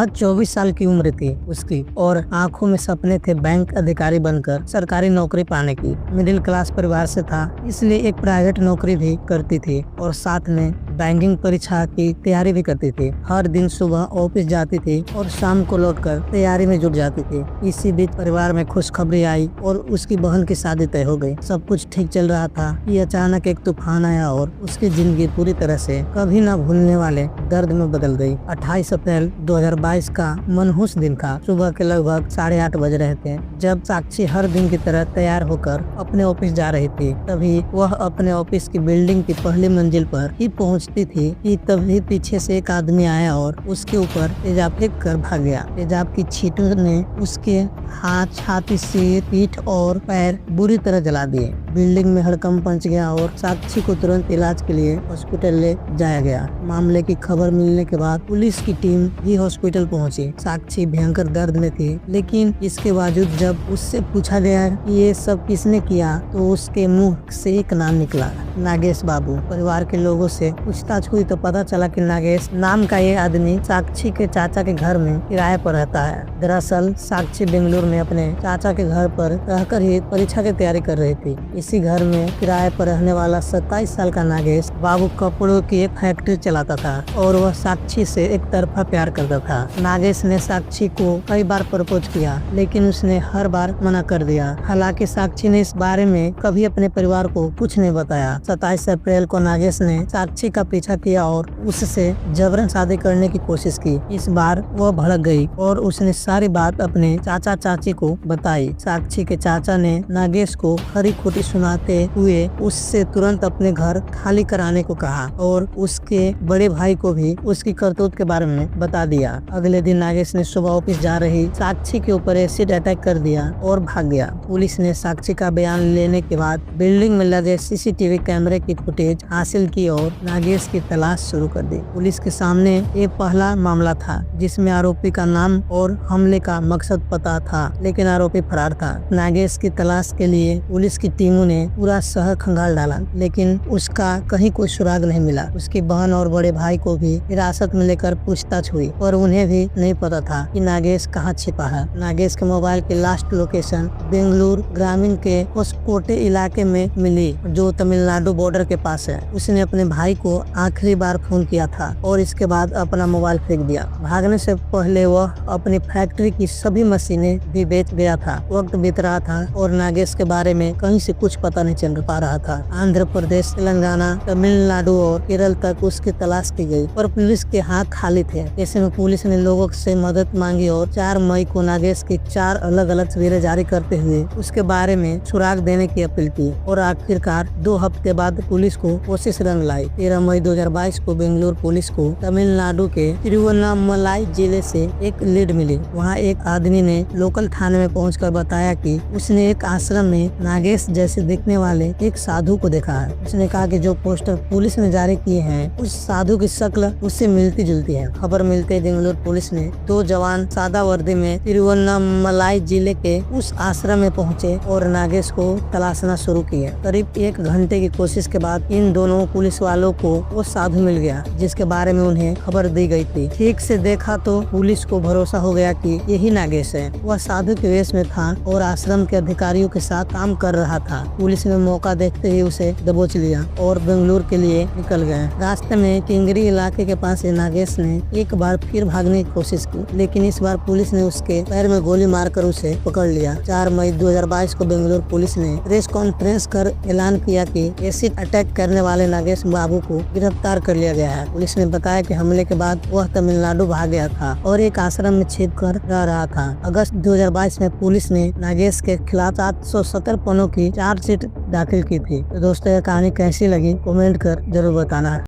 महज 24 साल की उम्र थी उसकी और आंखों में सपने थे बैंक अधिकारी बनकर सरकारी नौकरी पाने की। मिडिल क्लास परिवार से था, इसलिए एक प्राइवेट नौकरी भी करती थी और साथ में बैंकिंग परीक्षा की तैयारी भी करती थी। हर दिन सुबह ऑफिस जाती थी और शाम को लौटकर तैयारी में जुट जाती थी। इसी बीच परिवार में खुशखबरी आई और उसकी बहन की शादी तय हो गई। सब कुछ ठीक चल रहा था कि अचानक एक तूफान आया और उसकी जिंदगी पूरी तरह से कभी न भूलने वाले दर्द में बदल गई। 28 अप्रैल 2022 का मनहूस दिन था। सुबह के लगभग 8:30 बज रहे थे जब साक्षी हर दिन की तरह तैयार होकर अपने ऑफिस जा रही थी। तभी वह अपने ऑफिस की बिल्डिंग की पहली मंजिल पर ही पहुंचती थी कि तभी पीछे से एक आदमी आया और उसके ऊपर तेजाब फेंक कर भाग गया। तेजाब की छींटों ने उसके हाथ, छाती, सिर, पीठ और पैर बुरी तरह जला दिए। बिल्डिंग में हड़कंप मच गया और साक्षी को तुरंत इलाज के लिए हॉस्पिटल ले जाया गया। मामले की खबर मिलने के बाद पुलिस की टीम भी हॉस्पिटल पहुंची। साक्षी भयंकर दर्द में थी, लेकिन इसके बावजूद जब उससे पूछा गया कि ये सब किसने किया तो उसके मुंह से एक नाम निकला, नागेश बाबू। परिवार के लोगों से पूछताछ हुई तो पता चला कि नागेश नाम का ये आदमी साक्षी के चाचा के घर में किराए पर रहता है। दरअसल साक्षी बेंगलुरु में अपने चाचा के घर पर रहकर ही परीक्षा की तैयारी कर रही थी। इसी घर में किराए पर रहने वाला 27 साल का नागेश बाबू कपड़ों की एक फैक्ट्री चलाता था और वह साक्षी से एक तरफा प्यार करता था। नागेश ने साक्षी को कई बार प्रपोज किया, लेकिन उसने हर बार मना कर दिया। हालांकि साक्षी ने इस बारे में कभी अपने परिवार को कुछ नहीं बताया। 27 अप्रैल को नागेश ने साक्षी का पीछा किया और उससे जबरन शादी करने की कोशिश की। इस बार वह भड़क गई और उसने सारी बात अपने चाचा चाची को बताई। साक्षी के चाचा ने नागेश को खरी खोटी सुनाते हुए उससे तुरंत अपने घर खाली कराने को कहा और उसके बड़े भाई को भी उसकी करतूत के बारे में बता दिया। अगले दिन नागेश ने सुबह ऑफिस जा रही साक्षी के ऊपर एसिड अटैक कर दिया और भाग गया। पुलिस ने साक्षी का बयान लेने के बाद बिल्डिंग में लगे सीसीटीवी कैमरे की फुटेज हासिल की और नागेश की तलाश शुरू कर दी। पुलिस के सामने ये पहला मामला था जिसमें आरोपी का नाम और हमले का मकसद पता था, लेकिन आरोपी फरार था। नागेश की तलाश के लिए पुलिस की टीमों ने पूरा शहर खंगाल डाला, लेकिन उसका कहीं कोई सुराग नहीं मिला। उसकी बहन और बड़े भाई को भी हिरासत में लेकर पूछताछ हुई और उन्हें भी नहीं पता था कि नागेश कहाँ छिपा है। नागेश के मोबाइल की लास्ट लोकेशन बेंगलुरु ग्रामीण के होसकोटे इलाके में मिली, जो तमिलनाडु बॉर्डर के पास है। उसने अपने भाई को आखिरी बार फोन किया था और इसके बाद अपना मोबाइल फेंक दिया। भागने से पहले वह अपनी फैक्ट्री की सभी मशीनें भी बेच गया था। वक्त बीत रहा था और नागेश के बारे में कहीं से कुछ पता नहीं चल पा रहा था। आंध्र प्रदेश, तेलंगाना, तमिलनाडु और केरल तक उसकी तलाश की गई, पर पुलिस के हाथ खाली थे। ऐसे में पुलिस ने लोगों से मदद मांगी और 4 मई को नागेश की 4 अलग अलग तस्वीरें जारी करते हुए उसके बारे में सुराग देने की अपील की और आखिरकार 2 हफ्ते बाद पुलिस को कोशिश रंग लाई। 13 मई 2022 को बेंगलुरु पुलिस को तमिलनाडु के तिरुवन्नामलाई जिले से एक लीड मिली। वहाँ एक आदमी ने लोकल थाने में पहुंचकर बताया कि उसने एक आश्रम में नागेश जैसे दिखने वाले एक साधु को देखा है। उसने कहा कि जो पोस्टर पुलिस ने जारी किए हैं उस साधु की शक्ल उससे मिलती जुलती है। खबर मिलते बेंगलुरु पुलिस ने 2 जवान सादा वर्दी में तिरुवन्नामलाई जिले के उस आश्रम में पहुंचे और नागेश को तलाशना शुरू किए। करीब 1 घंटे की कोशिश के बाद इन दोनों पुलिस वालों को वो साधु मिल गया जिसके बारे में उन्हें खबर दी गई थी। ठीक से देखा तो पुलिस को भरोसा हो गया कि यही नागेश है। वह साधु के वेश में था और आश्रम के अधिकारियों के साथ काम कर रहा था। पुलिस ने मौका देखते ही उसे दबोच लिया और बेंगलुरु के लिए निकल गए। रास्ते में किंगरी इलाके के पास नागेश ने एक बार फिर भागने की कोशिश की, लेकिन इस बार पुलिस ने उसके पैर में गोली मारकर उसे पकड़ लिया। 4 मई 2022 को बेंगलुरु पुलिस ने प्रेस कॉन्फ्रेंस कर ऐलान किया कि एसिड अटैक करने वाले नागेश बाबू को गिरफ्तार कर लिया गया है। पुलिस ने बताया कि हमले के बाद वह तमिलनाडु भाग गया था और एक आश्रम में छिप कर रह रहा था। अगस्त 2022 में पुलिस ने नागेश के खिलाफ 770 पन्नों की चार्जशीट दाखिल की थी। तो दोस्तों, यह कहानी कैसी लगी कमेंट कर जरूर बताना।